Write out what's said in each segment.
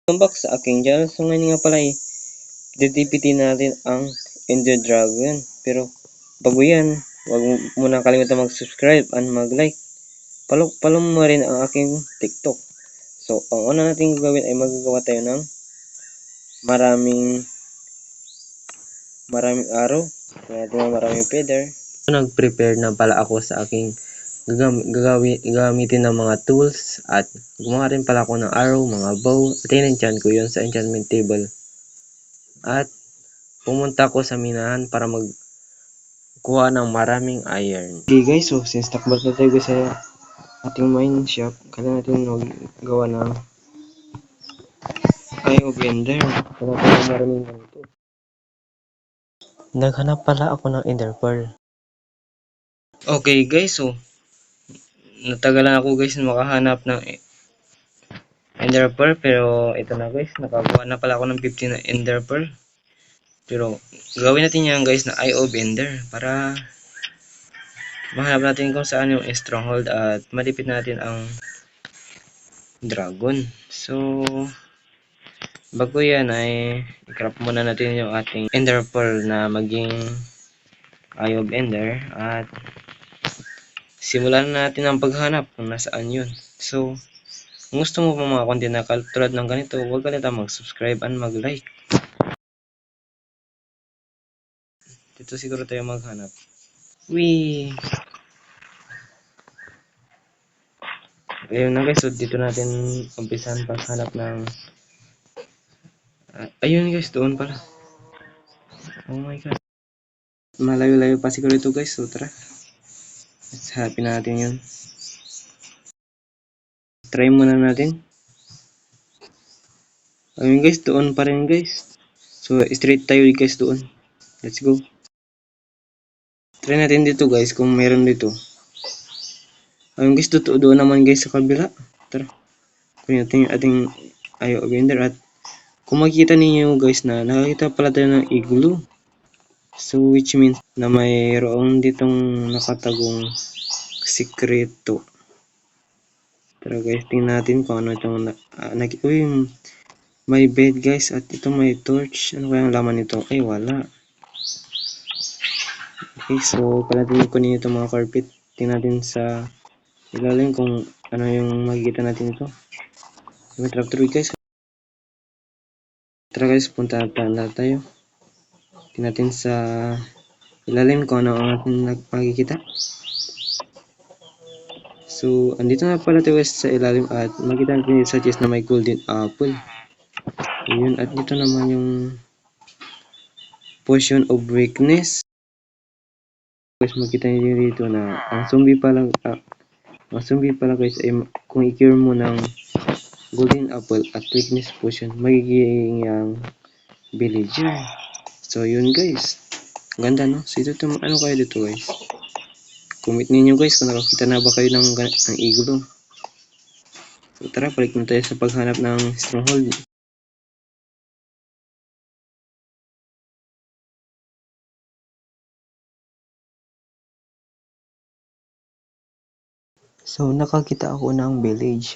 Welcome back sa aking channel. So ngayon nga pala didipiti natin ang Ender Dragon. Pero bago yan, huwag mo muna kalimutan mag-subscribe and mag-like. Follow mo rin ang aking TikTok. So ang una natin gagawin ay magagawa tayo ng maraming araw. Kaya natin maraming feather. So, nag-prepare na pala ako sa aking gagamitin ng mga tools at gumawa rin pala ako ng arrow, mga bow at in-enchant ko yun sa enchantment table at pumunta ko sa minahan para magkuha ng maraming iron. Okay guys, so since takbat na tayo sa ating mine shop, kailangan natin maggawa ng iron blender para maraming ganito. Naghanap pala ako ng ender pearl. Okay guys, so natagalan ako guys makahanap ng ender pearl, pero ito na guys, nakakuha na pala ako ng 15 na ender pearl. Pero gawin natin yan guys na eye of ender para mahanap natin kung saan yung stronghold at malipit natin ang dragon. So bago yan ay i-craft muna natin yung ating ender pearl na maging eye of ender at simulan na natin ang paghanap kung nasaan yun. So kung gusto mo pa mga content na tulad ng ganito, huwag kalimutan mag-subscribe and mag-like. Dito siguro tayo maghanap. Wee! Ayun na guys, so dito natin umpisan paghanap ng ayun guys, doon pala. Oh my god. Malayo-layo pa siguro ito guys, so tara. Let's hanapin natin yun. Try muna natin. Ayun guys, doon pa rin guys. So straight tayo guys doon. Let's go. Try natin dito guys kung meron dito. Ayun guys, doon naman guys sa kabila. Tara. Kunin natin yung ating ayo blender at kung makikita ninyo guys na nakakita pala tayo ng igloo. So which means na mayroon ditong nakatagong sikreto. Tara guys, tingnan natin kung ano itong uy, may bed guys at ito may torch. Ano kaya ang laman nito? Ay wala. Okay, so palatin ko ninyo itong mga carpet. Tingnan natin sa ilalim kung ano yung makikita natin ito. May trapdoor guys. Tara guys, punta na tayo. Tingnan natin sa ilalim kung ano ang ating makikita. So, andito na pala tayo sa ilalim at makita natin sa chest na may golden apple. Ayun, at dito naman yung potion of weakness. Guys, makita niyo dito na ang zombie pala guys ay kung i-cure mo ng golden apple at weakness potion, magiging yung villager. So, yun guys. Ganda no? So, ito ano kayo dito guys? Comment ninyo guys kung nakakita na ba kayo ng igloo. So tara, balik na tayo sa paghanap ng stronghold. So nakakita ako ng village.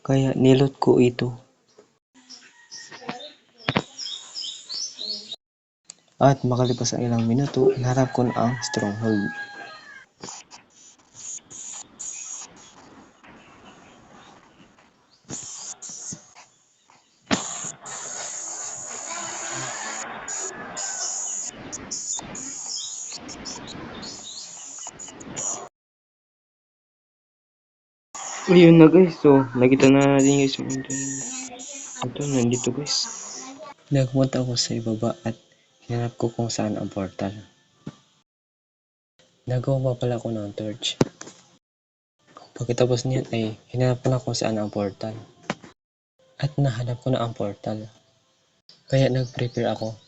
Kaya nilot ko ito. At makalipas ang ilang minuto, nahanap ko na ang stronghold. Ayun na guys, so nakita na natin guys yung ito, nandito guys. Nagpunta ako sa ibaba at hinanap ko kung saan ang portal. Nagawa pa pala ako ng torch. Pagkatapos niyan ay hinanap ko na kung saan ang portal. At nahanap ko na ang portal. Kaya nag-prepare ako.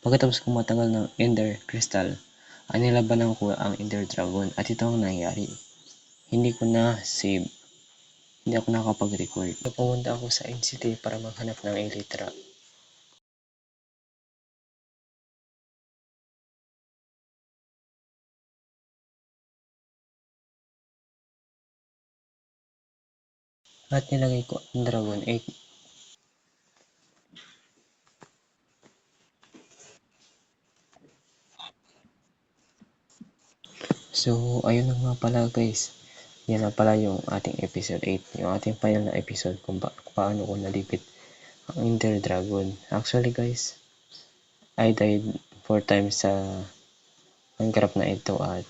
Pagkatapos kong matanggal ng Ender Crystal, ay nilabanan ko ang Ender Dragon at ito ang nangyari. Hindi ko na save. Hindi ako nakapag-record. Pumunta ako sa NCT para maghanap ng Elytra. At nilagay ko ang dragon egg. So, ayun na nga pala guys. Yan na pala yung ating episode 8. Yung ating final na episode kung paano ko nalipit ang Ender Dragon. Actually guys, I died 4 times sa Minecraft na ito at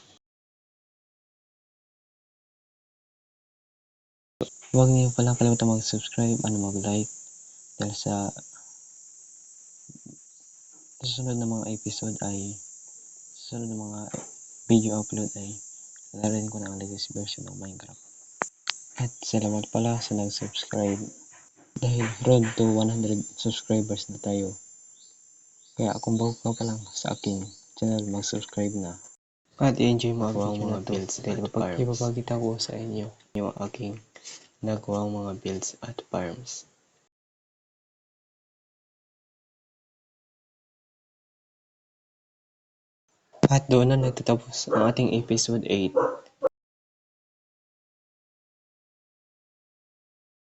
huwag niyo palang kalimutan mag-subscribe at mag-like dahil sa susunod na mga episode ay susunod na mga video upload ay lalarin ko na ang latest version ng Minecraft. At salamat pala sa nag-subscribe dahil road to 100 subscribers na tayo. Kaya kung bago ka pa lang sa aking channel, mag-subscribe na. At i-enjoy mo ang video na to dahil ipapakita ko sa inyo yung aking nagawang mga builds at farms. At doon na nagtatapos ang ating episode 8.